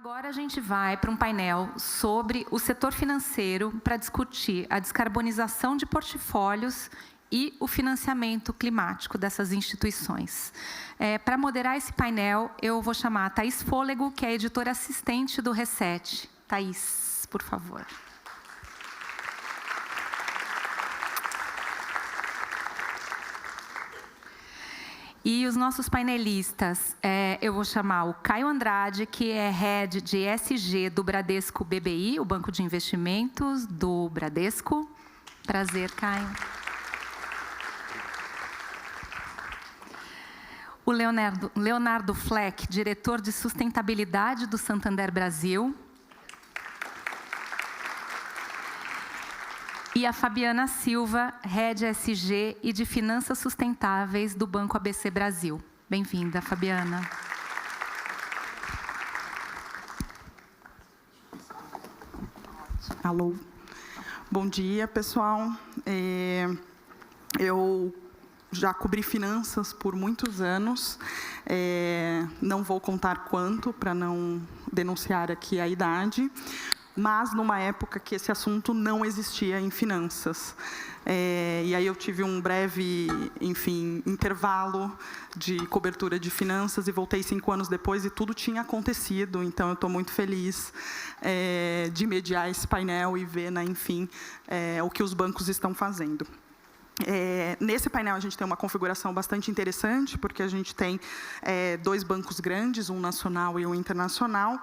Agora a gente vai para um painel sobre o setor financeiro para discutir a descarbonização de portfólios e o financiamento climático dessas instituições. Para moderar esse painel, eu vou chamar a Thaís Fôlego, que é a editora assistente do Reset. Thaís, por favor. E os nossos painelistas, eu vou chamar o Caio Andrade, que é Head de ESG do Bradesco BBI, o Banco de Investimentos do Bradesco. Prazer, Caio. O Leonardo Fleck, diretor de sustentabilidade do Santander Brasil. E a Fabiana Silva, Head ESG e de Finanças Sustentáveis do Banco ABC Brasil. Bem-vinda, Fabiana. Alô. Bom dia, pessoal. Eu já cobri finanças por muitos anos. Não vou contar quanto, para não denunciar aqui a idade, mas numa época que esse assunto não existia em finanças. E aí eu tive um breve, enfim, intervalo de cobertura de finanças e voltei 5 anos depois e tudo tinha acontecido. Então, eu estou muito feliz de mediar esse painel e ver, né, enfim, o que os bancos estão fazendo. Nesse painel, a gente tem uma configuração bastante interessante, porque a gente tem 2 bancos grandes, um nacional e um internacional,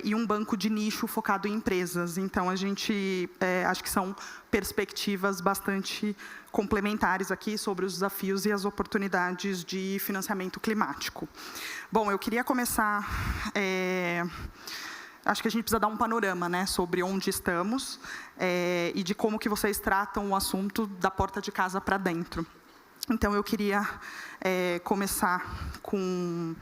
e um banco de nicho focado em empresas. Então, a gente acho que são perspectivas bastante complementares aqui sobre os desafios e as oportunidades de financiamento climático. Bom, eu queria começar... Acho que a gente precisa dar um panorama, né, sobre onde estamos e de como que vocês tratam o assunto da porta de casa para dentro. Então, eu queria começar com...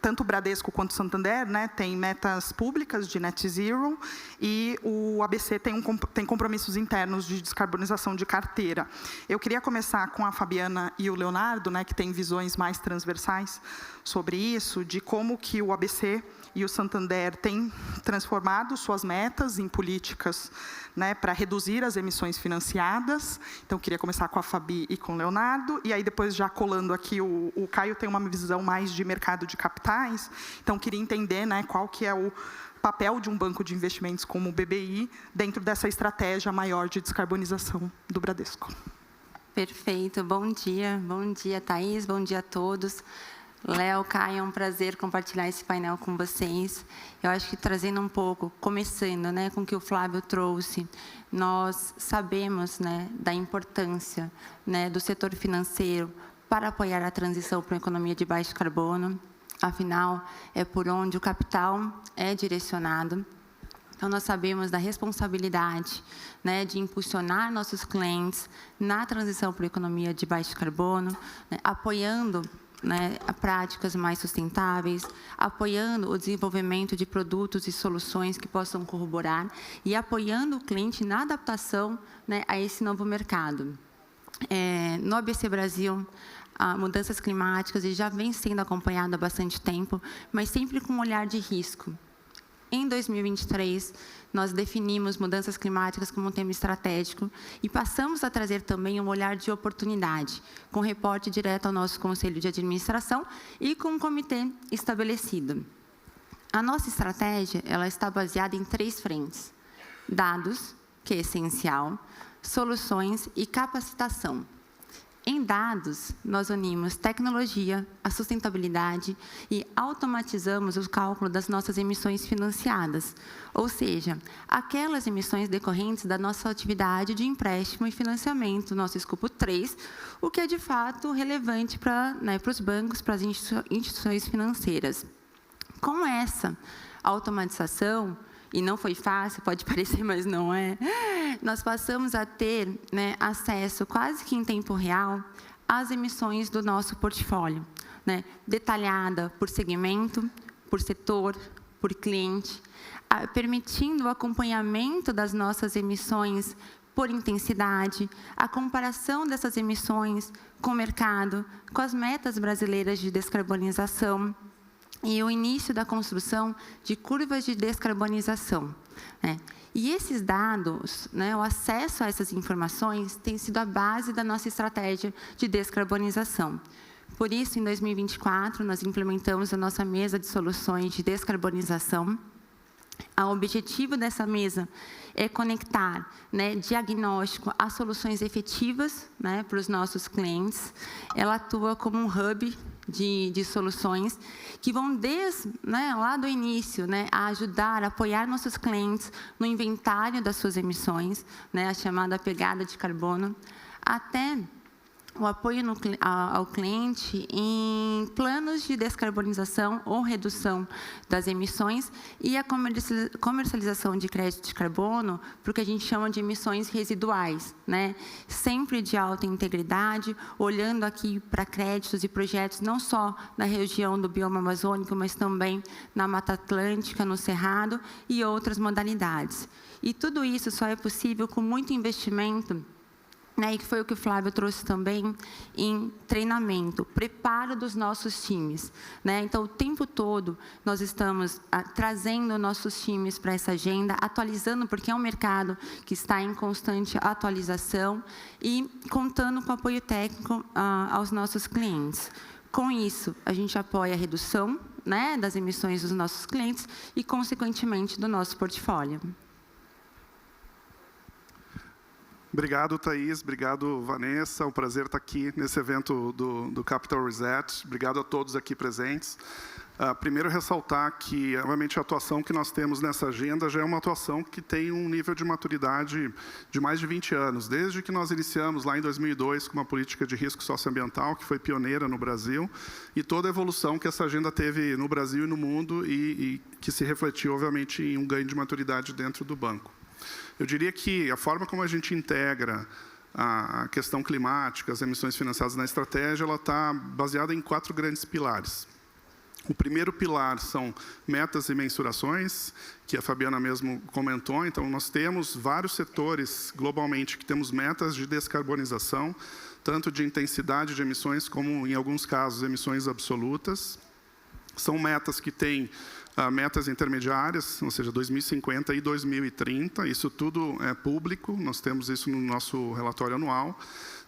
tanto o Bradesco quanto o Santander, né, tem metas públicas de net zero e o ABC tem compromissos internos de descarbonização de carteira. Eu queria começar com a Fabiana e o Leonardo, né, que têm visões mais transversais sobre isso, de como que o ABC e o Santander têm transformado suas metas em políticas, né, para reduzir as emissões financiadas. Então, queria começar com a Fabi e com o Leonardo, e aí depois, já colando aqui, o Caio tem uma visão mais de mercado de capitais. Então, queria entender, né, qual que é o papel de um banco de investimentos como o BBI dentro dessa estratégia maior de descarbonização do Bradesco. Perfeito. Bom dia, Thaís, bom dia a todos. Léo, Caio, é um prazer compartilhar esse painel com vocês. Eu acho que trazendo um pouco, começando, né, com o que o Flávio trouxe, nós sabemos, né, da importância, né, do setor financeiro para apoiar a transição para uma economia de baixo carbono. Afinal, é por onde o capital é direcionado. Então, nós sabemos da responsabilidade, né, de impulsionar nossos clientes na transição para a economia de baixo carbono, né, apoiando, né, a práticas mais sustentáveis, apoiando o desenvolvimento de produtos e soluções que possam corroborar e apoiando o cliente na adaptação, né, a esse novo mercado. No ABC Brasil, mudanças climáticas já vem sendo acompanhada há bastante tempo, mas sempre com um olhar de risco. Em 2023, nós definimos mudanças climáticas como um tema estratégico e passamos a trazer também um olhar de oportunidade, com reporte direto ao nosso Conselho de Administração e com um comitê estabelecido. A nossa estratégia, ela está baseada em 3 frentes: dados, que é essencial, soluções e capacitação. Em dados, nós unimos tecnologia, a sustentabilidade e automatizamos o cálculo das nossas emissões financiadas, ou seja, aquelas emissões decorrentes da nossa atividade de empréstimo e financiamento, nosso escopo 3, o que é, de fato, relevante para, né, para os bancos, para as instituições financeiras. Com essa automatização, e não foi fácil, pode parecer, mas não é, nós passamos a ter, né, acesso quase que em tempo real às emissões do nosso portfólio, né, detalhada por segmento, por setor, por cliente, permitindo o acompanhamento das nossas emissões por intensidade, a comparação dessas emissões com o mercado, com as metas brasileiras de descarbonização, e o início da construção de curvas de descarbonização, né? E esses dados, né, o acesso a essas informações tem sido a base da nossa estratégia de descarbonização. Por isso, em 2024, nós implementamos a nossa mesa de soluções de descarbonização. O objetivo dessa mesa é conectar, né, diagnóstico a soluções efetivas, né, para os nossos clientes. Ela atua como um hub de soluções que vão né, lá do início, né, a ajudar, a apoiar nossos clientes no inventário das suas emissões, né, a chamada pegada de carbono, até o apoio ao cliente em planos de descarbonização ou redução das emissões e a comercialização de crédito de carbono para o que a gente chama de emissões residuais, né? Sempre de alta integridade, olhando aqui para créditos e projetos não só na região do bioma amazônico, mas também na Mata Atlântica, no Cerrado e outras modalidades. E tudo isso só é possível com muito investimento, né, e que foi o que o Flávio trouxe também, em treinamento, preparo dos nossos times, né? Então, o tempo todo, nós estamos trazendo nossos times para essa agenda, atualizando, porque é um mercado que está em constante atualização e contando com apoio técnico aos nossos clientes. Com isso, a gente apoia a redução, né, das emissões dos nossos clientes e, consequentemente, do nosso portfólio. Obrigado, Thaís. Obrigado, Vanessa. É um prazer estar aqui nesse evento do Capital Reset. Obrigado a todos aqui presentes. Primeiro, ressaltar que, obviamente, a atuação que nós temos nessa agenda já é uma atuação que tem um nível de maturidade de mais de 20 anos. Desde que nós iniciamos lá em 2002 com uma política de risco socioambiental, que foi pioneira no Brasil, e toda a evolução que essa agenda teve no Brasil e no mundo e que se refletiu, obviamente, em um ganho de maturidade dentro do banco. Eu diria que a forma como a gente integra a questão climática, as emissões financiadas na estratégia, ela está baseada em 4 grandes pilares. O primeiro pilar são metas e mensurações, que a Fabiana mesmo comentou. Então, nós temos vários setores globalmente que temos metas de descarbonização, tanto de intensidade de emissões como, em alguns casos, emissões absolutas. São metas que têm metas intermediárias, ou seja, 2050 e 2030. Isso tudo é público, nós temos isso no nosso relatório anual.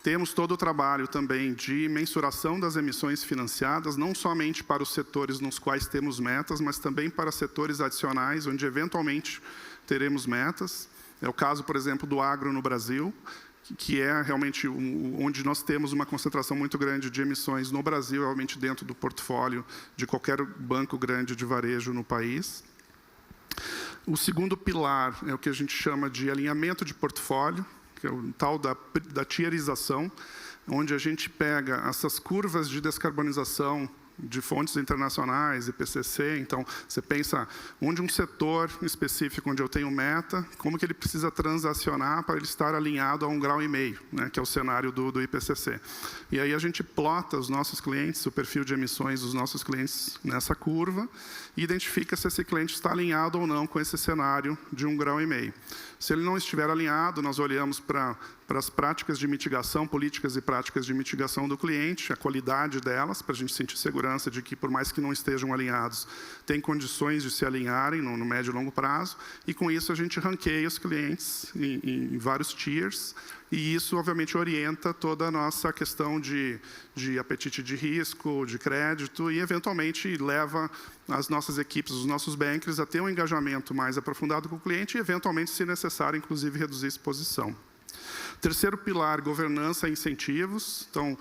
Temos todo o trabalho também de mensuração das emissões financiadas, não somente para os setores nos quais temos metas, mas também para setores adicionais, onde eventualmente teremos metas. É o caso, por exemplo, do agro no Brasil, que é realmente onde nós temos uma concentração muito grande de emissões no Brasil, realmente dentro do portfólio de qualquer banco grande de varejo no país. O segundo pilar é o que a gente chama de alinhamento de portfólio, que é o tal da tierização, onde a gente pega essas curvas de descarbonização de fontes internacionais, IPCC. Então, você pensa onde um setor específico, onde eu tenho meta, como que ele precisa transacionar para ele estar alinhado a 1,5 grau, né, que é o cenário do IPCC. E aí a gente plota os nossos clientes, o perfil de emissões dos nossos clientes nessa curva, e identifica se esse cliente está alinhado ou não com esse cenário de 1,5 grau. Se ele não estiver alinhado, nós olhamos para as práticas de mitigação, políticas e práticas de mitigação do cliente, a qualidade delas, para a gente sentir segurança de que, por mais que não estejam alinhados, tem condições de se alinharem no médio e longo prazo, e com isso a gente ranqueia os clientes em vários tiers, e isso, obviamente, orienta toda a nossa questão de apetite de risco, de crédito, e, eventualmente, leva as nossas equipes, os nossos bankers, a ter um engajamento mais aprofundado com o cliente e, eventualmente, se necessário, inclusive, reduzir a exposição. Terceiro pilar, governança e incentivos. Então,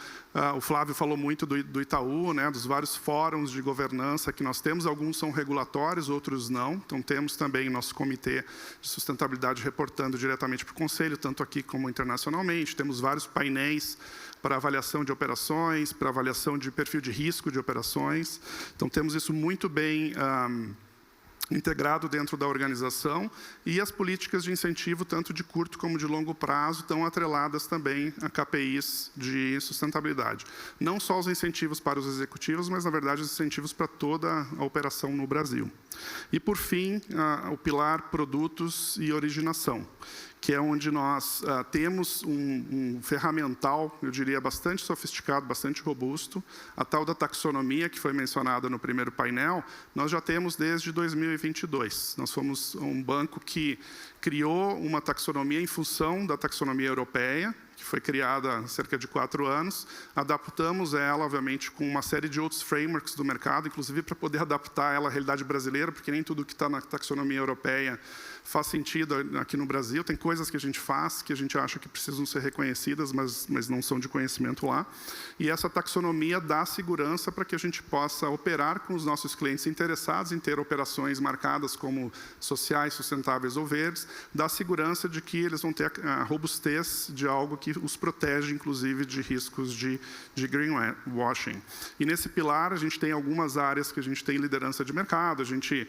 o Flávio falou muito do Itaú, né, dos vários fóruns de governança que nós temos. Alguns são regulatórios, outros não. Então, temos também nosso comitê de sustentabilidade reportando diretamente para o Conselho, tanto aqui como internacionalmente. Temos vários painéis para avaliação de operações, para avaliação de perfil de risco de operações. Então, temos isso muito bem integrado dentro da organização, e as políticas de incentivo, tanto de curto como de longo prazo, estão atreladas também a KPIs de sustentabilidade. Não só os incentivos para os executivos, mas, na verdade, os incentivos para toda a operação no Brasil. E, por fim, o pilar produtos e originação, que é onde nós temos um ferramental, eu diria, bastante sofisticado, bastante robusto. A tal da taxonomia, que foi mencionada no primeiro painel, nós já temos desde 2022. Nós fomos um banco que criou uma taxonomia em função da taxonomia europeia, que foi criada há cerca de 4 anos. Adaptamos ela, obviamente, com uma série de outros frameworks do mercado, inclusive para poder adaptar ela à realidade brasileira, porque nem tudo que está na taxonomia europeia faz sentido aqui no Brasil. Tem coisas que a gente faz, que a gente acha que precisam ser reconhecidas, mas não são de conhecimento lá. E essa taxonomia dá segurança para que a gente possa operar com os nossos clientes interessados em ter operações marcadas como sociais, sustentáveis ou verdes, dá segurança de que eles vão ter a robustez de algo que os protege, inclusive, de riscos de greenwashing. E nesse pilar, a gente tem algumas áreas que a gente tem liderança de mercado, a gente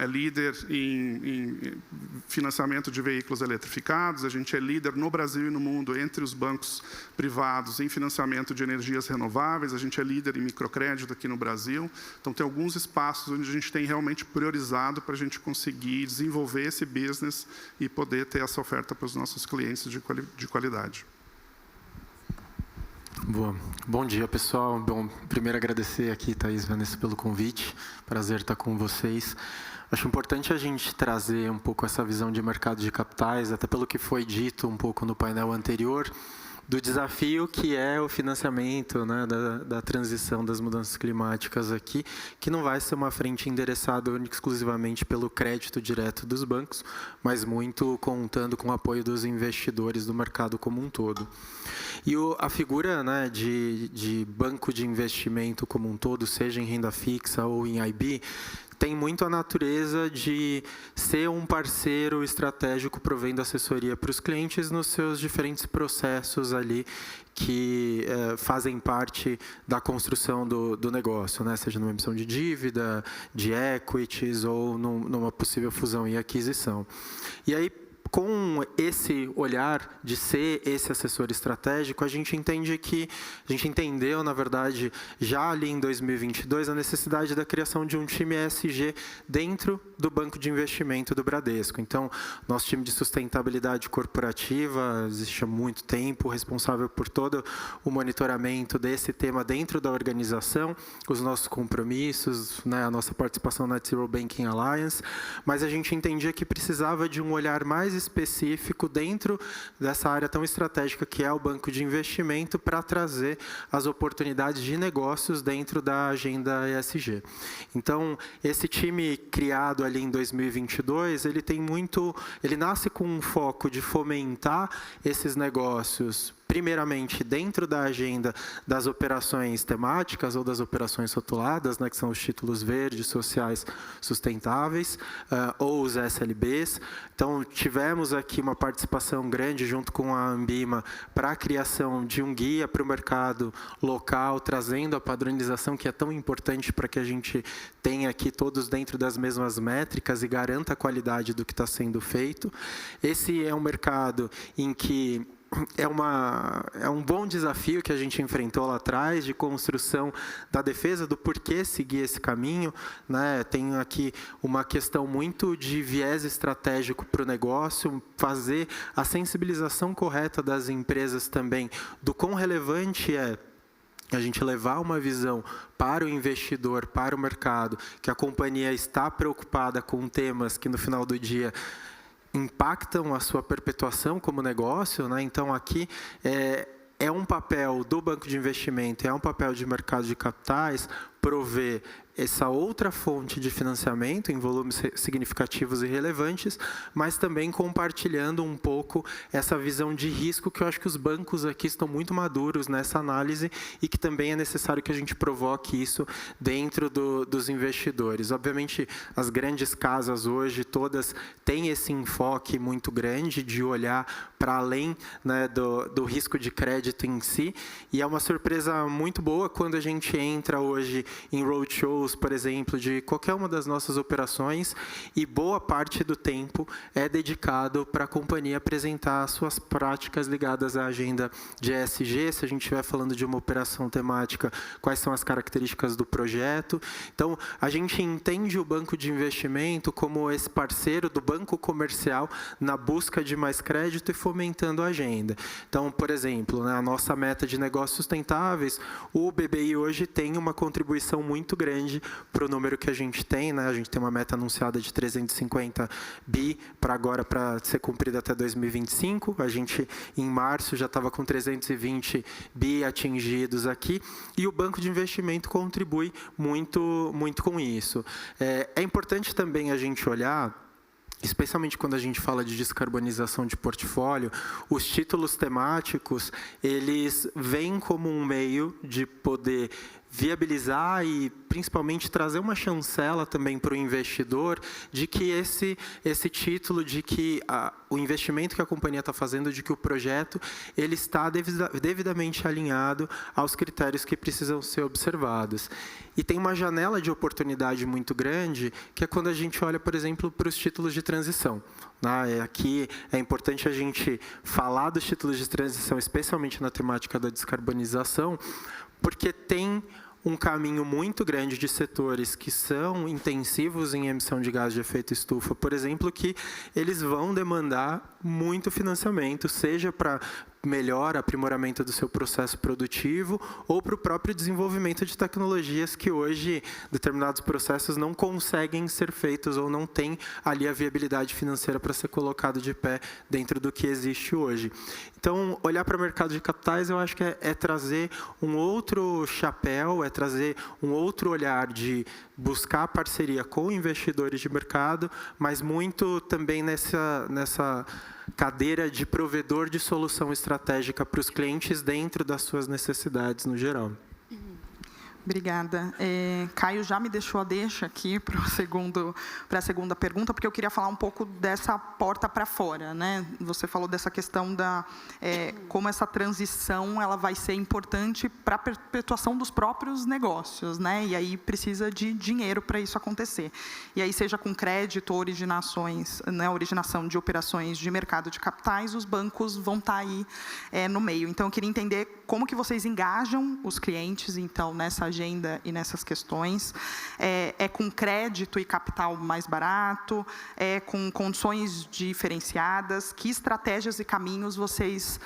é líder em financiamento de veículos eletrificados, a gente é líder no Brasil e no mundo, entre os bancos privados, em financiamento de energias renováveis, a gente é líder em microcrédito aqui no Brasil. Então, tem alguns espaços onde a gente tem realmente priorizado para a gente conseguir desenvolver esse business e poder ter essa oferta para os nossos clientes de qualidade. Boa. Bom dia, pessoal. Bom, primeiro agradecer aqui, Thaís e Vanessa, pelo convite. Prazer estar com vocês. Acho importante a gente trazer um pouco essa visão de mercado de capitais, até pelo que foi dito um pouco no painel anterior, do desafio que é o financiamento, né, da transição das mudanças climáticas aqui, que não vai ser uma frente endereçada única exclusivamente pelo crédito direto dos bancos, mas muito contando com o apoio dos investidores do mercado como um todo. E a figura, né, de banco de investimento como um todo, seja em renda fixa ou em IB, tem muito a natureza de ser um parceiro estratégico provendo assessoria para os clientes nos seus diferentes processos ali que fazem parte da construção do negócio, né? Seja numa emissão de dívida, de equities ou numa possível fusão e aquisição. E aí, com esse olhar de ser esse assessor estratégico, a gente entendeu, na verdade, já ali em 2022, a necessidade da criação de um time ESG dentro do banco de investimento do Bradesco. Então, nosso time de sustentabilidade corporativa existe há muito tempo, responsável por todo o monitoramento desse tema dentro da organização, os nossos compromissos, né, a nossa participação na Net Zero Banking Alliance, mas a gente entendia que precisava de um olhar mais específico dentro dessa área tão estratégica que é o banco de investimento para trazer as oportunidades de negócios dentro da agenda ESG. Então, esse time criado ali em 2022, ele nasce com um foco de fomentar esses negócios primeiramente dentro da agenda das operações temáticas ou das operações rotuladas, né, que são os títulos verdes, sociais, sustentáveis, ou os SLBs. Então, tivemos aqui uma participação grande junto com a Ambima para a criação de um guia para o mercado local, trazendo a padronização que é tão importante para que a gente tenha aqui todos dentro das mesmas métricas e garanta a qualidade do que está sendo feito. Esse é um mercado em que é um bom desafio que a gente enfrentou lá atrás, de construção da defesa, do porquê seguir esse caminho, né? Tem aqui uma questão muito de viés estratégico para o negócio, fazer a sensibilização correta das empresas também, do quão relevante é a gente levar uma visão para o investidor, para o mercado, que a companhia está preocupada com temas que no final do dia impactam a sua perpetuação como negócio, né? Então, aqui é um papel do banco de investimento, é um papel de mercado de capitais prover essa outra fonte de financiamento em volumes significativos e relevantes, mas também compartilhando um pouco essa visão de risco que eu acho que os bancos aqui estão muito maduros nessa análise e que também é necessário que a gente provoque isso dentro dos investidores. Obviamente, as grandes casas hoje, todas têm esse enfoque muito grande de olhar para além, né, do risco de crédito em si, e é uma surpresa muito boa quando a gente entra hoje em roadshows, por exemplo, de qualquer uma das nossas operações, e boa parte do tempo é dedicado para a companhia apresentar suas práticas ligadas à agenda de ESG, se a gente estiver falando de uma operação temática, quais são as características do projeto. Então, a gente entende o banco de investimento como esse parceiro do banco comercial na busca de mais crédito e fomentando a agenda. Então, por exemplo, a nossa meta de negócios sustentáveis, o BBI hoje tem uma contribuição muito grande para o número que a gente tem, né? A gente tem uma meta anunciada de 350 bi para ser cumprida até 2025. A gente, em março, já estava com 320 bi atingidos aqui, e o banco de investimento contribui muito, muito com isso. É importante também a gente olhar, especialmente quando a gente fala de descarbonização de portfólio, os títulos temáticos, eles vêm como um meio de poder viabilizar e, principalmente, trazer uma chancela também para o investidor de que esse título, de que o investimento que a companhia está fazendo, de que o projeto ele está devidamente alinhado aos critérios que precisam ser observados. E tem uma janela de oportunidade muito grande, que é quando a gente olha, por exemplo, para os títulos de transição. Aqui é importante a gente falar dos títulos de transição, especialmente na temática da descarbonização, porque tem um caminho muito grande de setores que são intensivos em emissão de gás de efeito estufa, por exemplo, que eles vão demandar muito financiamento, seja para melhor aprimoramento do seu processo produtivo ou para o próprio desenvolvimento de tecnologias que hoje determinados processos não conseguem ser feitos ou não tem ali a viabilidade financeira para ser colocado de pé dentro do que existe hoje. Então, olhar para o mercado de capitais, eu acho que é trazer um outro chapéu, é trazer um outro olhar de buscar parceria com investidores de mercado, mas muito também nessa cadeira de provedor de solução estratégica para os clientes dentro das suas necessidades no geral. Obrigada. Caio já me deixou a deixa aqui para a segunda pergunta, porque eu queria falar um pouco dessa porta para fora, né? Você falou dessa questão como essa transição ela vai ser importante para a perpetuação dos próprios negócios, né? E aí precisa de dinheiro para isso acontecer. E aí, seja com crédito ou originação de operações de mercado de capitais, os bancos vão estar aí no meio. Então, eu queria entender como que vocês engajam os clientes, então, nessa agenda e nessas questões. É com crédito e capital mais barato? É com condições diferenciadas? Que estratégias e caminhos vocês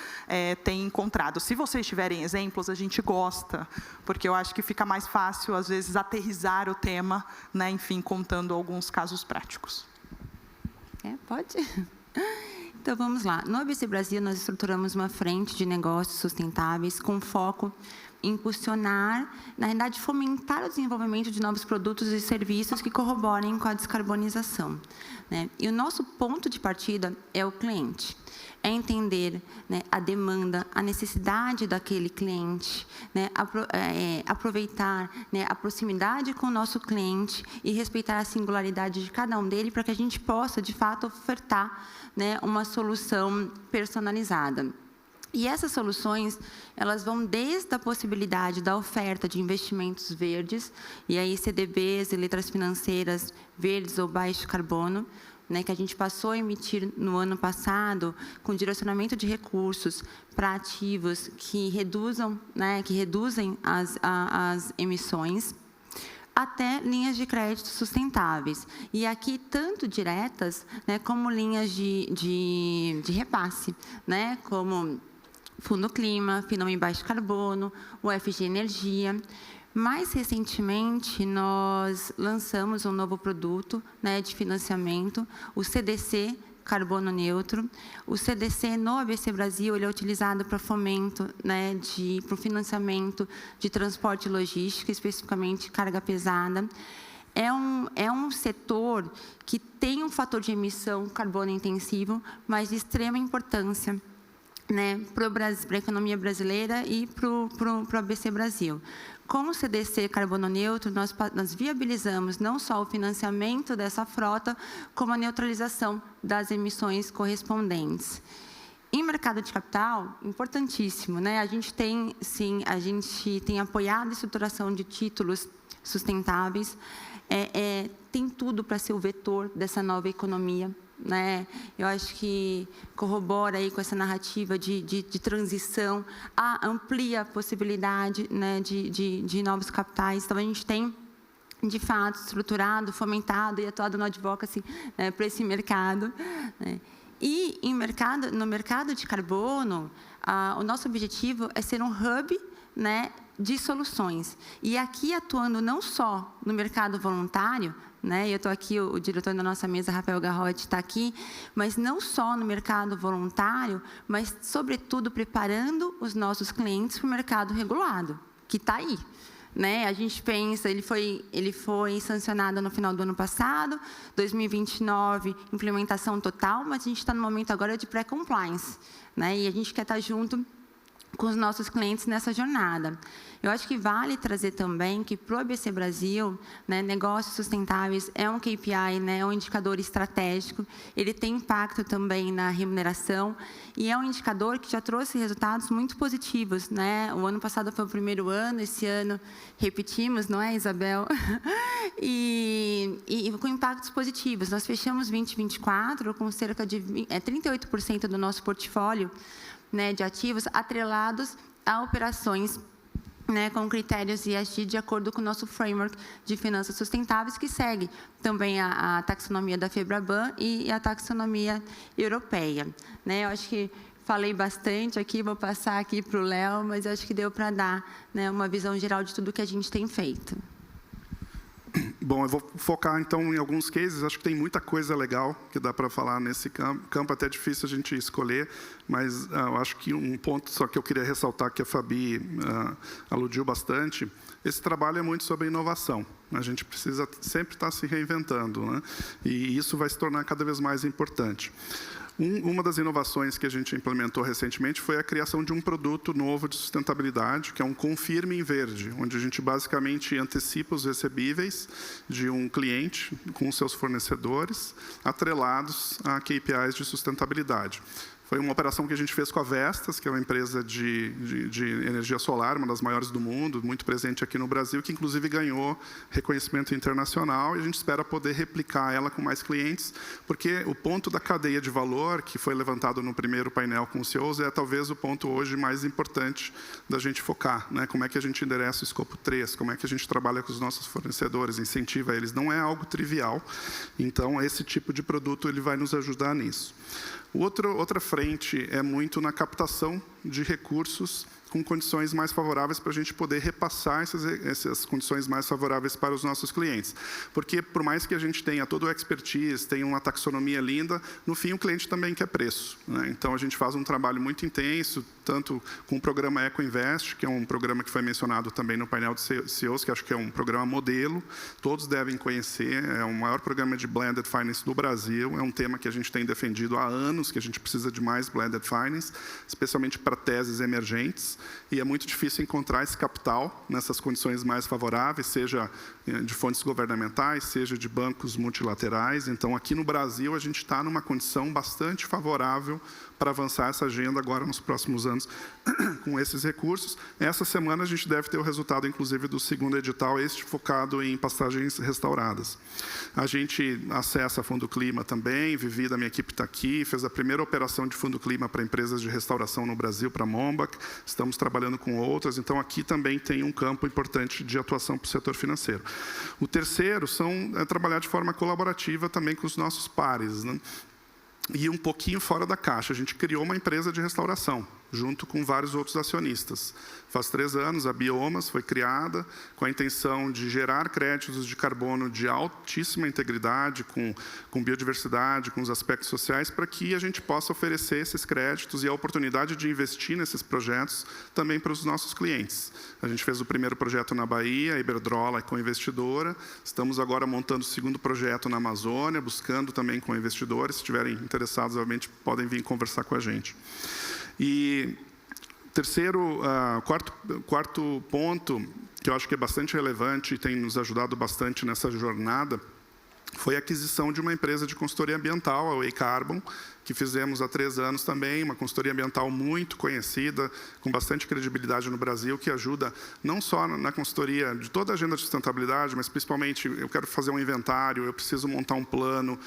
têm encontrado? Se vocês tiverem exemplos, a gente gosta, porque eu acho que fica mais fácil, às vezes, aterrissar o tema, né? Enfim, contando alguns casos práticos. Pode? Então, vamos lá. No ABC Brasil, nós estruturamos uma frente de negócios sustentáveis com foco em impulsionar, na realidade, fomentar o desenvolvimento de novos produtos e serviços que corroborem com a descarbonização, né? E o nosso ponto de partida é o cliente. É entender, né, a demanda, a necessidade daquele cliente, né, aproveitar, né, a proximidade com o nosso cliente e respeitar a singularidade de cada um dele para que a gente possa, de fato, ofertar, né, uma solução personalizada. E essas soluções, elas vão desde a possibilidade da oferta de investimentos verdes, e aí CDBs e letras financeiras verdes ou baixo carbono, né, que a gente passou a emitir no ano passado, com direcionamento de recursos para ativos que reduzem as emissões, até linhas de crédito sustentáveis. E aqui, tanto diretas, né, como linhas de repasse, né, como Fundo Clima, Finame Baixo Carbono, o FG Energia. Mais recentemente, nós lançamos um novo produto, né, de financiamento, o CDC, Carbono Neutro. O CDC no ABC Brasil ele é utilizado para fomento, né, para o financiamento de transporte e logística, especificamente carga pesada. É um setor que tem um fator de emissão carbono intensivo, mas de extrema importância, né, para a economia brasileira e para o ABC Brasil. Com o CDC Carbono Neutro, nós viabilizamos não só o financiamento dessa frota, como a neutralização das emissões correspondentes. Em mercado de capital, importantíssimo, né? A gente tem apoiado a estruturação de títulos sustentáveis, tem tudo para ser o vetor dessa nova economia, né? Eu acho que corrobora aí com essa narrativa de transição, amplia a possibilidade, né, de novos capitais. Então, a gente tem, de fato, estruturado, fomentado e atuado no advocacy, né, para esse mercado, né? E no mercado de carbono, o nosso objetivo é ser um hub, né, de soluções. E aqui atuando não só no mercado voluntário, né, eu estou aqui, o diretor da nossa mesa, Rafael Garrote, está aqui, mas não só no mercado voluntário, mas, sobretudo, preparando os nossos clientes para o mercado regulado, que está aí. Né? A gente pensa, ele foi sancionado no final do ano passado, 2029, implementação total, mas a gente está no momento agora de pré-compliance, né? E a gente quer estar junto com os nossos clientes nessa jornada. Eu acho que vale trazer também que para o ABC Brasil, né, negócios sustentáveis é um KPI, né, é um indicador estratégico, ele tem impacto também na remuneração e é um indicador que já trouxe resultados muito positivos, né? O ano passado foi o primeiro ano, esse ano repetimos, não é, Isabel? e com impactos positivos. Nós fechamos 2024 com cerca de 38% do nosso portfólio, né, de ativos atrelados a operações, né, com critérios ESG de acordo com o nosso framework de finanças sustentáveis, que segue também a taxonomia da FEBRABAN e a taxonomia europeia. Né? Eu acho que falei bastante aqui, vou passar aqui para o Léo, mas eu acho que deu para dar, né, uma visão geral de tudo que a gente tem feito. Bom, eu vou focar, então, em alguns cases. Acho que tem muita coisa legal que dá para falar nesse campo. Até é difícil a gente escolher, mas eu acho que um ponto só que eu queria ressaltar, que a Fabi aludiu bastante, esse trabalho é muito sobre inovação. A gente precisa sempre estar se reinventando, né? E isso vai se tornar cada vez mais importante. Uma das inovações que a gente implementou recentemente foi a criação de um produto novo de sustentabilidade, que é um Confirme em Verde, onde a gente basicamente antecipa os recebíveis de um cliente com seus fornecedores, atrelados a KPIs de sustentabilidade. Foi uma operação que a gente fez com a Vestas, que é uma empresa de energia solar, uma das maiores do mundo, muito presente aqui no Brasil, que inclusive ganhou reconhecimento internacional, e a gente espera poder replicar ela com mais clientes, porque o ponto da cadeia de valor, que foi levantado no primeiro painel com os CEOs, é talvez o ponto hoje mais importante da gente focar, né? Como é que a gente endereça o escopo 3, como é que a gente trabalha com os nossos fornecedores, incentiva eles. Não é algo trivial, então esse tipo de produto ele vai nos ajudar nisso. Outra frente é muito na captação de recursos com condições mais favoráveis para a gente poder repassar essas condições mais favoráveis para os nossos clientes. Porque, por mais que a gente tenha todo o expertise, tenha uma taxonomia linda, no fim o cliente também quer preço, né? Então, a gente faz um trabalho muito intenso, tanto com o programa EcoInvest, que é um programa que foi mencionado também no painel de CEOs, que acho que é um programa modelo, todos devem conhecer, é o maior programa de Blended Finance do Brasil, é um tema que a gente tem defendido há anos, que a gente precisa de mais Blended Finance, especialmente para teses emergentes, e é muito difícil encontrar esse capital nessas condições mais favoráveis, seja de fontes governamentais, seja de bancos multilaterais. Então, aqui no Brasil, a gente está numa condição bastante favorável para avançar essa agenda agora nos próximos anos com esses recursos. Essa semana a gente deve ter o resultado, inclusive, do segundo edital, este focado em pastagens restauradas. A gente acessa Fundo Clima também, Vivi, da minha equipe está aqui, fez a primeira operação de Fundo Clima para empresas de restauração no Brasil, para a Mombach, estamos trabalhando com outras, então aqui também tem um campo importante de atuação para o setor financeiro. O terceiro é trabalhar de forma colaborativa também com os nossos pares, né? E um pouquinho fora da caixa. A gente criou uma empresa de restauração, junto com vários outros acionistas. Faz 3 anos, a Biomas foi criada com a intenção de gerar créditos de carbono de altíssima integridade, com biodiversidade, com os aspectos sociais, para que a gente possa oferecer esses créditos e a oportunidade de investir nesses projetos também para os nossos clientes. A gente fez o primeiro projeto na Bahia, a Iberdrola com investidora. Estamos agora montando o segundo projeto na Amazônia, buscando também com investidores. Se estiverem interessados, obviamente, podem vir conversar com a gente. E quarto ponto, que eu acho que é bastante relevante e tem nos ajudado bastante nessa jornada, foi a aquisição de uma empresa de consultoria ambiental, a Way Carbon, que fizemos há 3 anos também, uma consultoria ambiental muito conhecida, com bastante credibilidade no Brasil, que ajuda não só na consultoria de toda a agenda de sustentabilidade, mas principalmente eu quero fazer um inventário, eu preciso montar um plano,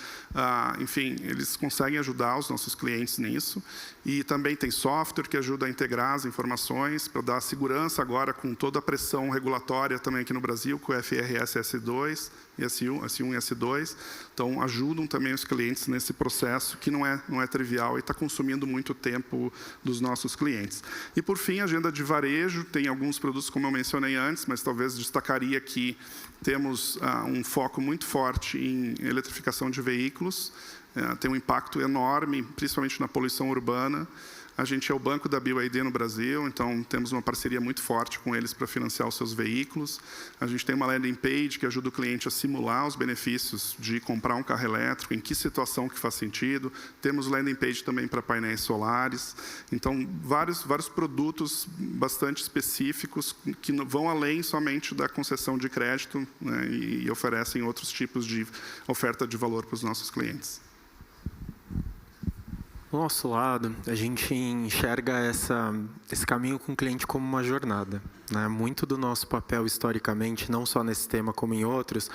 enfim, eles conseguem ajudar os nossos clientes nisso. E também tem software que ajuda a integrar as informações, para dar segurança agora com toda a pressão regulatória também aqui no Brasil, com o FRS S2, S1 e S2. Então, ajudam também os clientes nesse processo, que não é trivial e está consumindo muito tempo dos nossos clientes. E, por fim, a agenda de varejo. Tem alguns produtos, como eu mencionei antes, mas talvez destacaria que temos um foco muito forte em eletrificação de veículos. Tem um impacto enorme, principalmente na poluição urbana. A gente é o banco da BYD no Brasil, então temos uma parceria muito forte com eles para financiar os seus veículos. A gente tem uma landing page que ajuda o cliente a simular os benefícios de comprar um carro elétrico, em que situação que faz sentido. Temos landing page também para painéis solares. Então, vários produtos bastante específicos que vão além somente da concessão de crédito, né, e oferecem outros tipos de oferta de valor para os nossos clientes. Do nosso lado, a gente enxerga esse caminho com o cliente como uma jornada, né? Muito do nosso papel, historicamente, não só nesse tema como em outros,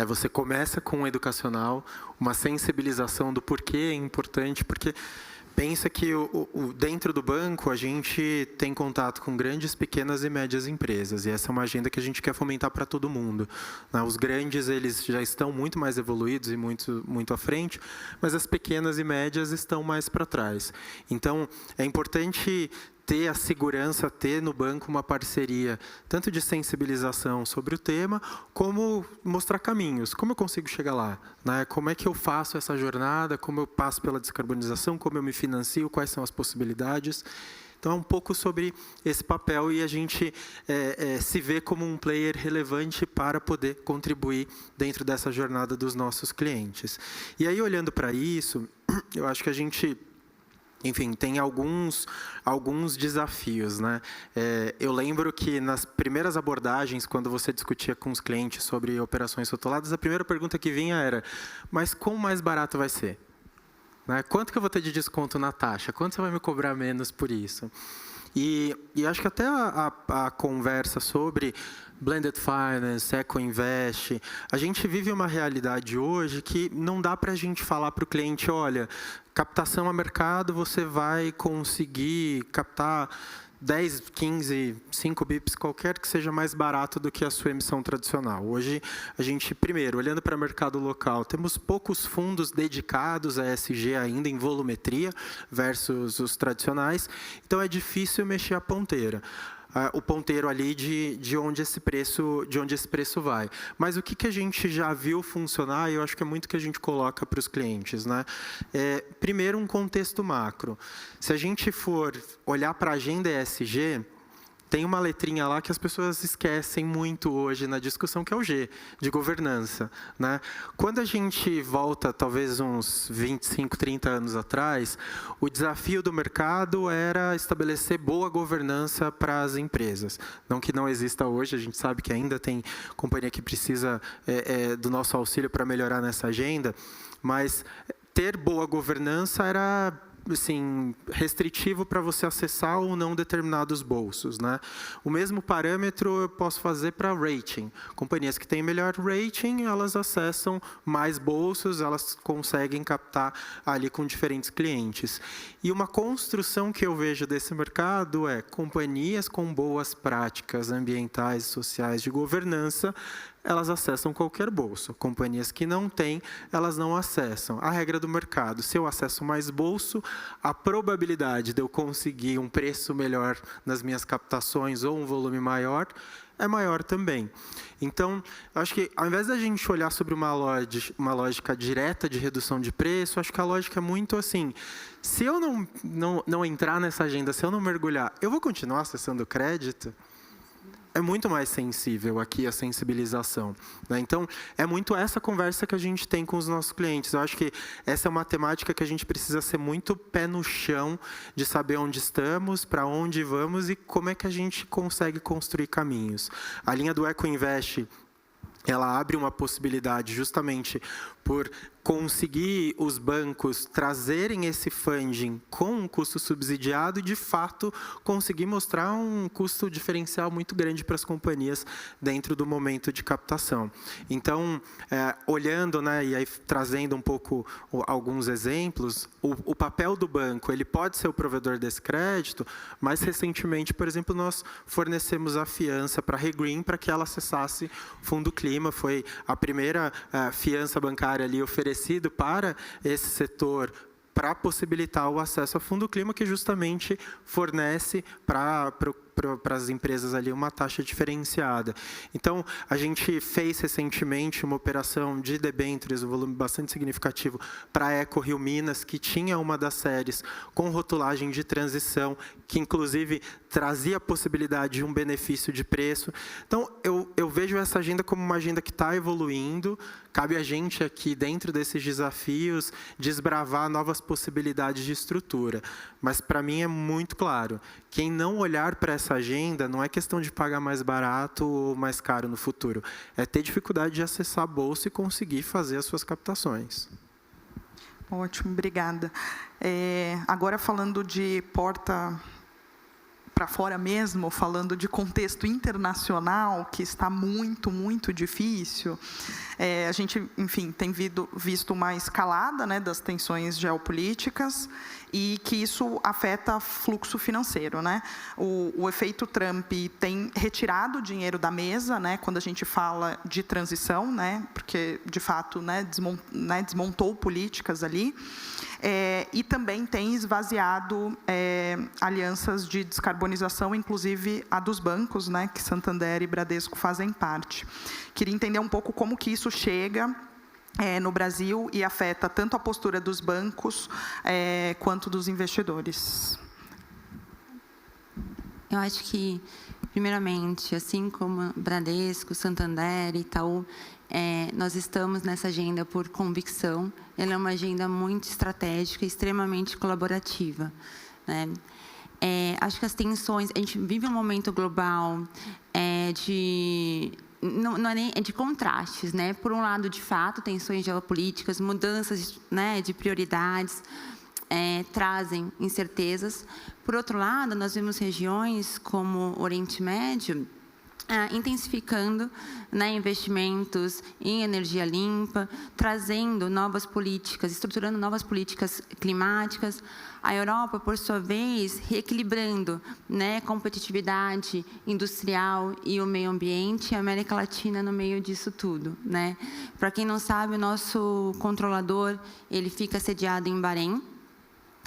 você começa com o educacional, uma sensibilização do porquê é importante, porque pensa que dentro do banco a gente tem contato com grandes, pequenas e médias empresas, e essa é uma agenda que a gente quer fomentar para todo mundo, né? Os grandes, eles já estão muito mais evoluídos e muito à frente, mas as pequenas e médias estão mais para trás. Então, é importante ter a segurança, ter no banco uma parceria, tanto de sensibilização sobre o tema, como mostrar caminhos. Como eu consigo chegar lá? Né? Como é que eu faço essa jornada? Como eu passo pela descarbonização? Como eu me financio? Quais são as possibilidades? Então, é um pouco sobre esse papel e a gente se vê como um player relevante para poder contribuir dentro dessa jornada dos nossos clientes. E aí, olhando para isso, eu acho que a gente... Enfim, tem alguns desafios, né? Eu lembro que nas primeiras abordagens, quando você discutia com os clientes sobre operações rotuladas, a primeira pergunta que vinha era: mas quão mais barato vai ser? Né? Quanto que eu vou ter de desconto na taxa? Quanto você vai me cobrar menos por isso? E acho que até a conversa sobre Blended Finance, Eco-Invest, a gente vive uma realidade hoje que não dá para a gente falar para o cliente: olha, captação a mercado, você vai conseguir captar 10, 15, 5 bips, qualquer que seja mais barato do que a sua emissão tradicional. Hoje, a gente, primeiro, olhando para o mercado local, temos poucos fundos dedicados a ESG ainda em volumetria versus os tradicionais, então é difícil mexer a ponteira. O ponteiro ali de onde esse preço vai. Mas o que a gente já viu funcionar, e eu acho que é muito que a gente coloca para os clientes, né? Primeiro, um contexto macro. Se a gente for olhar para a agenda ESG, tem uma letrinha lá que as pessoas esquecem muito hoje na discussão, que é o G, de governança, né? Quando a gente volta, talvez uns 25, 30 anos atrás, o desafio do mercado era estabelecer boa governança para as empresas. Não que não exista hoje, a gente sabe que ainda tem companhia que precisa do nosso auxílio para melhorar nessa agenda, mas ter boa governança era... assim, restritivo para você acessar ou não determinados bolsos, né? O mesmo parâmetro eu posso fazer para rating. Companhias que têm melhor rating, elas acessam mais bolsos, elas conseguem captar ali com diferentes clientes. E uma construção que eu vejo desse mercado é companhias com boas práticas ambientais e sociais de governança, elas acessam qualquer bolso. Companhias que não têm, elas não acessam. A regra do mercado: se eu acesso mais bolso, a probabilidade de eu conseguir um preço melhor nas minhas captações ou um volume maior é maior também. Então, acho que ao invés da gente olhar sobre uma lógica direta de redução de preço, acho que a lógica é muito assim: se eu não entrar nessa agenda, se eu não mergulhar, eu vou continuar acessando crédito? É muito mais sensível aqui a sensibilização, né? Então, é muito essa conversa que a gente tem com os nossos clientes. Eu acho que essa é uma temática que a gente precisa ser muito pé no chão, de saber onde estamos, para onde vamos e como é que a gente consegue construir caminhos. A linha do Eco-Invest, ela abre uma possibilidade justamente por conseguir os bancos trazerem esse funding com um custo subsidiado e, de fato, conseguir mostrar um custo diferencial muito grande para as companhias dentro do momento de captação. Então, olhando, né, e aí trazendo um pouco alguns exemplos, o papel do banco, ele pode ser o provedor desse crédito, mas recentemente, por exemplo, nós fornecemos a fiança para a Regreen para que ela acessasse o Fundo Clima. Foi a primeira fiança bancária ali oferecida para esse setor, para possibilitar o acesso ao Fundo Clima, que justamente fornece para as empresas ali uma taxa diferenciada. Então, a gente fez recentemente uma operação de debêntures, um volume bastante significativo, para a Eco Rio Minas, que tinha uma das séries com rotulagem de transição, que inclusive trazia a possibilidade de um benefício de preço. Então, eu vejo essa agenda como uma agenda que está evoluindo. Cabe a gente aqui, dentro desses desafios, desbravar novas possibilidades de estrutura. Mas, para mim, é muito claro, quem não olhar para essa agenda não é questão de pagar mais barato ou mais caro no futuro. É ter dificuldade de acessar a bolsa e conseguir fazer as suas captações. Ótimo, obrigada. Agora, falando de porta para fora mesmo, falando de contexto internacional, que está muito, muito difícil, a gente, enfim, tem visto uma escalada, né, das tensões geopolíticas e que isso afeta fluxo financeiro, né? O efeito Trump tem retirado dinheiro da mesa, né, quando a gente fala de transição, né, porque, de fato, desmontou políticas ali, e também tem esvaziado alianças de descarbonização, inclusive a dos bancos, né, que Santander e Bradesco fazem parte. Queria entender um pouco como que isso chega no Brasil e afeta tanto a postura dos bancos quanto dos investidores. Eu acho que, primeiramente, assim como Bradesco, Santander e Itaú, nós estamos nessa agenda por convicção. Ela é uma agenda muito estratégica e extremamente colaborativa, né? Acho que as tensões... A gente vive um momento global de contrastes, né? Por um lado, de fato, tensões geopolíticas, mudanças, né, de prioridades, trazem incertezas. Por outro lado, nós vemos regiões como o Oriente Médio intensificando, né, investimentos em energia limpa, trazendo novas políticas, estruturando novas políticas climáticas. A Europa, por sua vez, reequilibrando, né, competitividade industrial e o meio ambiente, e a América Latina no meio disso tudo, né? Para quem não sabe, o nosso controlador, ele fica sediado em Bahrein,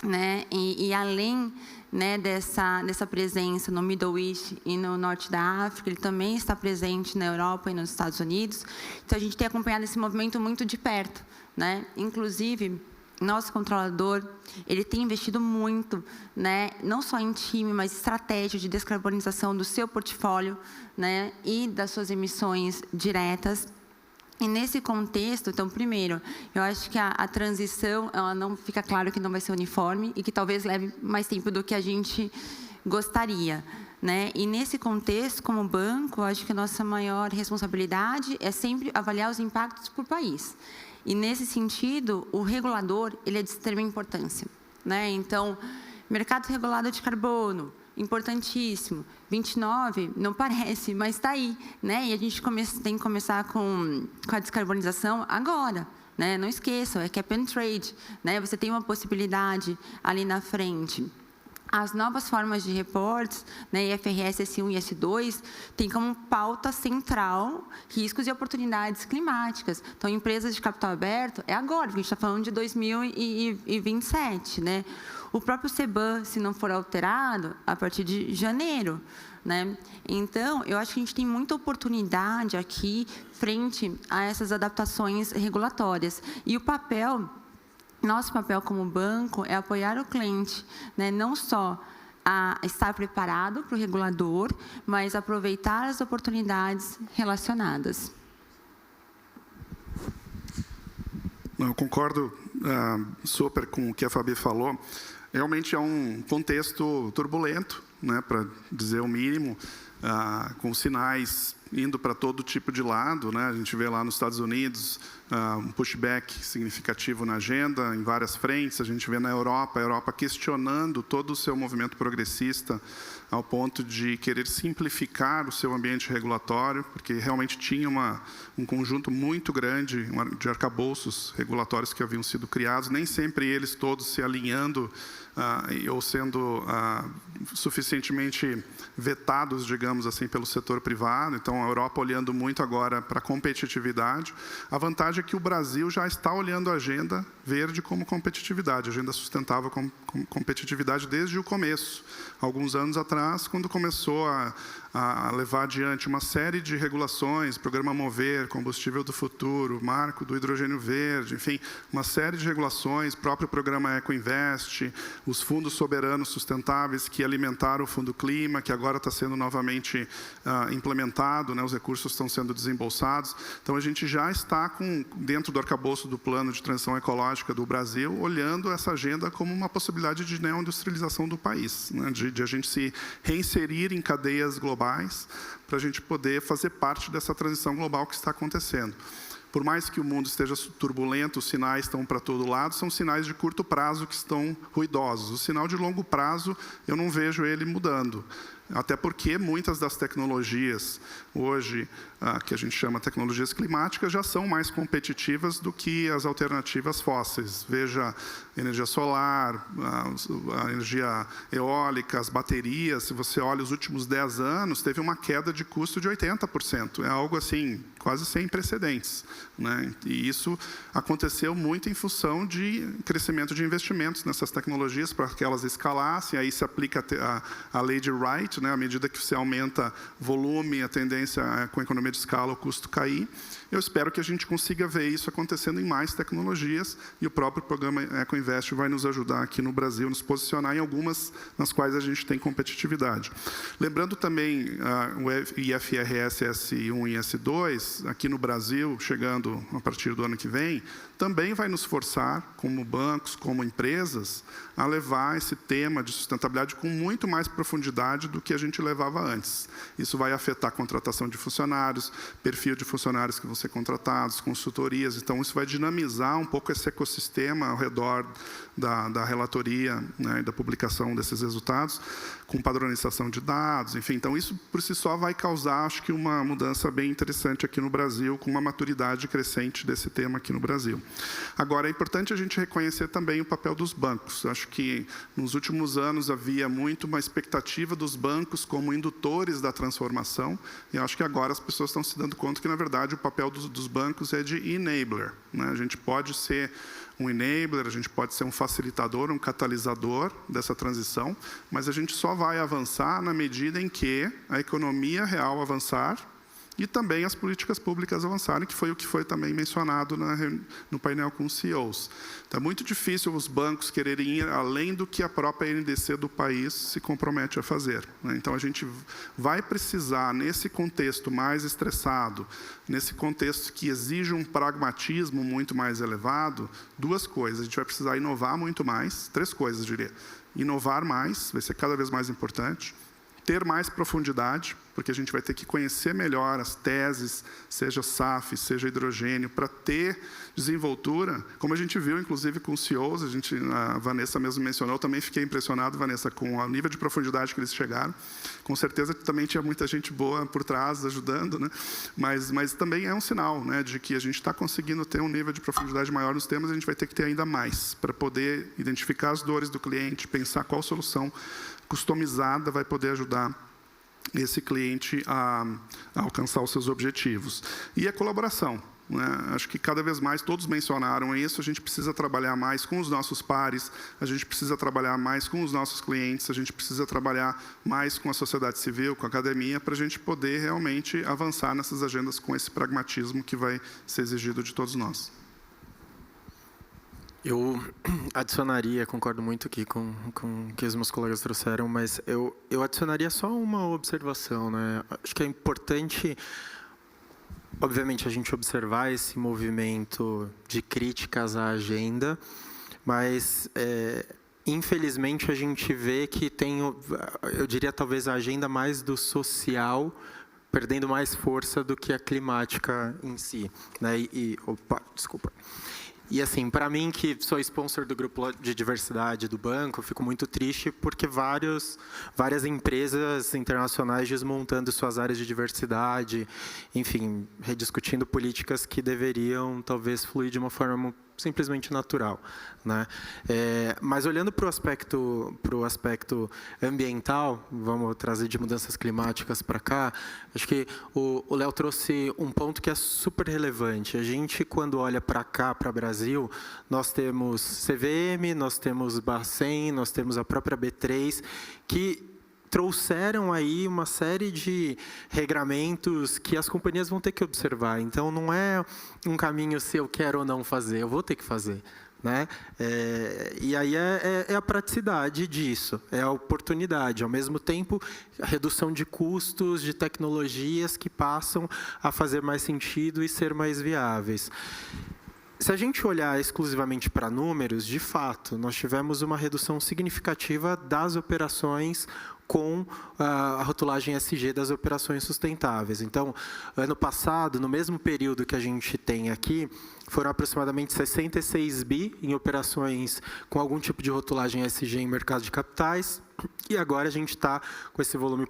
né? E além, né, dessa presença no Middle East e no norte da África, ele também está presente na Europa e nos Estados Unidos. Então, a gente tem acompanhado esse movimento muito de perto, né? Inclusive, nosso controlador, ele tem investido muito, né, não só em time, mas estratégia de descarbonização do seu portfólio, né, e das suas emissões diretas. E nesse contexto, então, primeiro, eu acho que a transição, ela não fica claro que não vai ser uniforme e que talvez leve mais tempo do que a gente gostaria, né? E nesse contexto, como banco, eu acho que a nossa maior responsabilidade é sempre avaliar os impactos por país. E nesse sentido, o regulador, ele é de extrema importância, né? Então, mercado regulado de carbono, importantíssimo. 29, não parece, mas está aí, né? E a gente tem que começar com a descarbonização agora, né? Não esqueçam, é cap and trade, né? Você tem uma possibilidade ali na frente. As novas formas de reportes, né, IFRS S1 e S2, têm como pauta central riscos e oportunidades climáticas. Então, empresas de capital aberto é agora, porque a gente está falando de 2027, né? O próprio CBAM, se não for alterado, a partir de janeiro, né? Então, eu acho que a gente tem muita oportunidade aqui frente a essas adaptações regulatórias. E o nosso papel como banco é apoiar o cliente, né? Não só a estar preparado para o regulador, mas aproveitar as oportunidades relacionadas. Eu concordo super com o que a Fabi falou. Realmente é um contexto turbulento, né, para dizer o mínimo, com sinais indo para todo tipo de lado, né? A gente vê lá nos Estados Unidos um pushback significativo na agenda, em várias frentes. A gente vê na Europa, a Europa questionando todo o seu movimento progressista ao ponto de querer simplificar o seu ambiente regulatório, porque realmente tinha um conjunto muito grande de arcabouços regulatórios que haviam sido criados, nem sempre eles todos se alinhando ou sendo suficientemente vetados, digamos assim, pelo setor privado. Então, a Europa olhando muito agora para a competitividade. A vantagem é que o Brasil já está olhando a agenda verde como competitividade, a agenda sustentável como competitividade desde o começo. Alguns anos atrás, quando começou a levar adiante uma série de regulações, Programa Mover, Combustível do Futuro, Marco do Hidrogênio Verde, enfim, uma série de regulações, próprio Programa Ecoinvest, os fundos soberanos sustentáveis que alimentaram o Fundo Clima, que agora está sendo novamente implementado, né, os recursos estão sendo desembolsados. Então, a gente já está dentro do arcabouço do Plano de Transição Ecológica do Brasil, olhando essa agenda como uma possibilidade de neoindustrialização do país, né, de a gente se reinserir em cadeias globais para a gente poder fazer parte dessa transição global que está acontecendo. Por mais que o mundo esteja turbulento, os sinais estão para todo lado, são sinais de curto prazo que estão ruidosos. O sinal de longo prazo, eu não vejo ele mudando. Até porque muitas das tecnologias hoje, que a gente chama tecnologias climáticas, já são mais competitivas do que as alternativas fósseis. Veja, energia solar, a energia eólica, as baterias. Se você olha os últimos 10 anos, teve uma queda de custo de 80%. É algo assim, quase sem precedentes, né? E isso aconteceu muito em função de crescimento de investimentos nessas tecnologias para que elas escalassem. Aí se aplica a lei de Wright, né? À medida que você aumenta volume, a tendência é, com a economia de escala, o custo cair. Eu espero que a gente consiga ver isso acontecendo em mais tecnologias e o próprio programa Ecoinvest vai nos ajudar aqui no Brasil, nos posicionar em algumas nas quais a gente tem competitividade. Lembrando também o IFRS S1 e S2, aqui no Brasil, chegando a partir do ano que vem, também vai nos forçar, como bancos, como empresas, a levar esse tema de sustentabilidade com muito mais profundidade do que a gente levava antes. Isso vai afetar a contratação de funcionários, perfil de funcionários que vão ser contratados, consultorias. Então, isso vai dinamizar um pouco esse ecossistema ao redor da relatoria, né, e da publicação desses resultados, com padronização de dados, enfim. Então, isso por si só vai causar, acho que, uma mudança bem interessante aqui no Brasil, com uma maturidade crescente desse tema aqui no Brasil. Agora, é importante a gente reconhecer também o papel dos bancos. Acho que, nos últimos anos, havia muito uma expectativa dos bancos como indutores da transformação, e acho que agora as pessoas estão se dando conta que, na verdade, o papel dos bancos é de enabler, né? A gente pode ser um enabler, a gente pode ser um facilitador, um catalisador dessa transição, mas a gente só vai avançar na medida em que a economia real avançar e também as políticas públicas avançarem, que foi o que foi também mencionado no painel com os CEOs. Então, é muito difícil os bancos quererem ir além do que a própria NDC do país se compromete a fazer, né? Então, a gente vai precisar, nesse contexto mais estressado, nesse contexto que exige um pragmatismo muito mais elevado, duas coisas. A gente vai precisar inovar muito mais, três coisas, diria. Inovar mais, vai ser cada vez mais importante. Ter mais profundidade, porque a gente vai ter que conhecer melhor as teses, seja SAF, seja hidrogênio, para ter desenvoltura. Como a gente viu, inclusive, com os CEOs, a Vanessa mesmo mencionou, eu também fiquei impressionado, Vanessa, com o nível de profundidade que eles chegaram. Com certeza também tinha muita gente boa por trás, ajudando, né? Mas também é um sinal, né, de que a gente está conseguindo ter um nível de profundidade maior nos temas, a gente vai ter que ter ainda mais, para poder identificar as dores do cliente, pensar qual solução customizada vai poder ajudar esse cliente a alcançar os seus objetivos. E a colaboração, né? Acho que cada vez mais, todos mencionaram isso, a gente precisa trabalhar mais com os nossos pares, a gente precisa trabalhar mais com os nossos clientes, a gente precisa trabalhar mais com a sociedade civil, com a academia, para a gente poder realmente avançar nessas agendas com esse pragmatismo que vai ser exigido de todos nós. Eu adicionaria, concordo muito aqui com o que os meus colegas trouxeram, mas eu adicionaria só uma observação, né? Acho que é importante, obviamente, a gente observar esse movimento de críticas à agenda, mas, infelizmente, a gente vê que tem, eu diria, talvez a agenda mais do social perdendo mais força do que a climática em si, né? Desculpa. E assim, para mim, que sou sponsor do grupo de diversidade do banco, fico muito triste porque várias empresas internacionais desmontando suas áreas de diversidade, enfim, rediscutindo políticas que deveriam talvez fluir de uma forma simplesmente natural, né? Mas olhando para o aspecto ambiental, vamos trazer de mudanças climáticas para cá, acho que o Léo trouxe um ponto que é super relevante. A gente, quando olha para cá, para o Brasil, nós temos CVM, nós temos Bacen, nós temos a própria B3, que trouxeram aí uma série de regramentos que as companhias vão ter que observar. Então, não é um caminho se eu quero ou não fazer, eu vou ter que fazer, né? E aí é a praticidade disso, é a oportunidade. Ao mesmo tempo, a redução de custos, de tecnologias que passam a fazer mais sentido e ser mais viáveis. Se a gente olhar exclusivamente para números, de fato, nós tivemos uma redução significativa das operações com a rotulagem ESG das operações sustentáveis. Então, ano passado, no mesmo período que a gente tem aqui, foram aproximadamente 66 bi em operações com algum tipo de rotulagem ESG em mercado de capitais, e agora a gente está com esse volume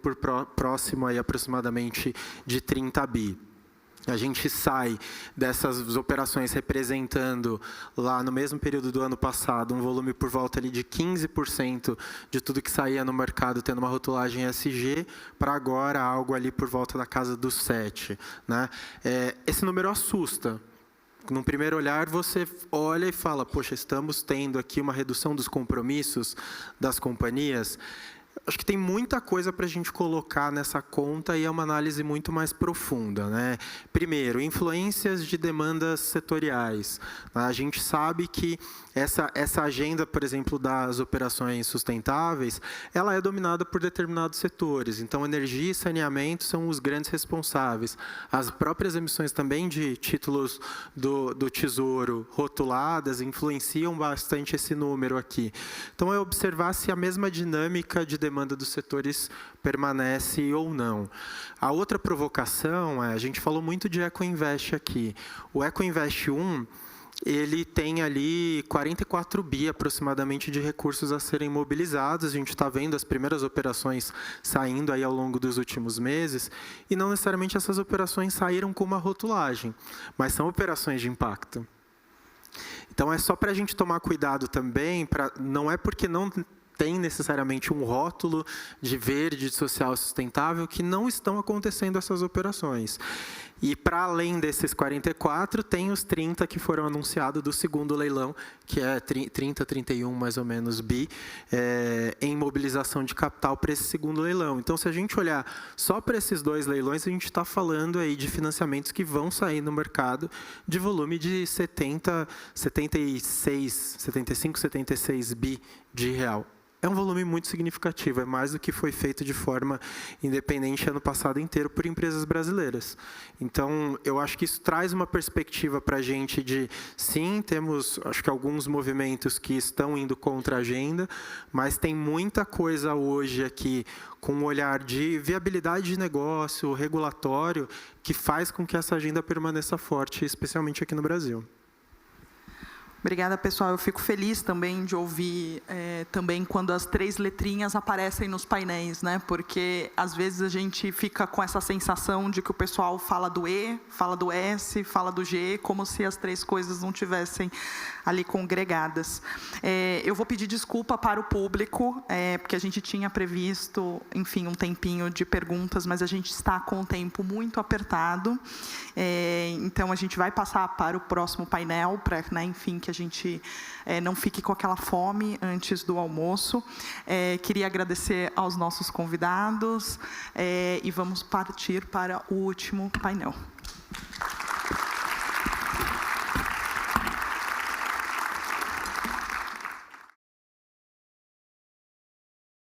próximo aí, aproximadamente de 30 bi. A gente sai dessas operações representando, lá no mesmo período do ano passado, um volume por volta ali de 15% de tudo que saía no mercado tendo uma rotulagem ESG, para agora algo ali por volta da casa dos 7%. Né? Esse número assusta. Num primeiro olhar, você olha e fala, poxa, estamos tendo aqui uma redução dos compromissos das companhias. Acho que tem muita coisa para a gente colocar nessa conta e é uma análise muito mais profunda, né? Primeiro, influências de demandas setoriais. A gente sabe que essa agenda, por exemplo, das operações sustentáveis, ela é dominada por determinados setores. Então, energia e saneamento são os grandes responsáveis. As próprias emissões também de títulos do Tesouro rotuladas influenciam bastante esse número aqui. Então, é observar se a mesma dinâmica de demanda dos setores permanece ou não. A outra provocação a gente falou muito de EcoInvest aqui. O EcoInvest 1, ele tem ali 44 bi aproximadamente de recursos a serem mobilizados. A gente está vendo as primeiras operações saindo aí ao longo dos últimos meses, e não necessariamente essas operações saíram com uma rotulagem, mas são operações de impacto. Então, é só para a gente tomar cuidado também, não é porque não tem necessariamente um rótulo de verde, de social sustentável, que não estão acontecendo essas operações. E, para além desses 44, tem os 30 que foram anunciados do segundo leilão, que é 30, 31, mais ou menos, bi, em mobilização de capital para esse segundo leilão. Então, se a gente olhar só para esses dois leilões, a gente está falando aí de financiamentos que vão sair no mercado de volume de 75, 76 bi de real. É um volume muito significativo, é mais do que foi feito de forma independente ano passado inteiro por empresas brasileiras. Então, eu acho que isso traz uma perspectiva para a gente de, sim, temos, acho que alguns movimentos que estão indo contra a agenda, mas tem muita coisa hoje aqui com um olhar de viabilidade de negócio, regulatório, que faz com que essa agenda permaneça forte, especialmente aqui no Brasil. Obrigada, pessoal. Eu fico feliz também de ouvir também quando as 3 letrinhas aparecem nos painéis, né? Porque às vezes a gente fica com essa sensação de que o pessoal fala do E, fala do S, fala do G, como se as 3 coisas não tivessem ali congregadas. Eu vou pedir desculpa para o público, porque a gente tinha previsto, enfim, um tempinho de perguntas, mas a gente está com o tempo muito apertado. Então, a gente vai passar para o próximo painel, para, né, enfim, que a gente não fique com aquela fome antes do almoço. Queria agradecer aos nossos convidados e vamos partir para o último painel.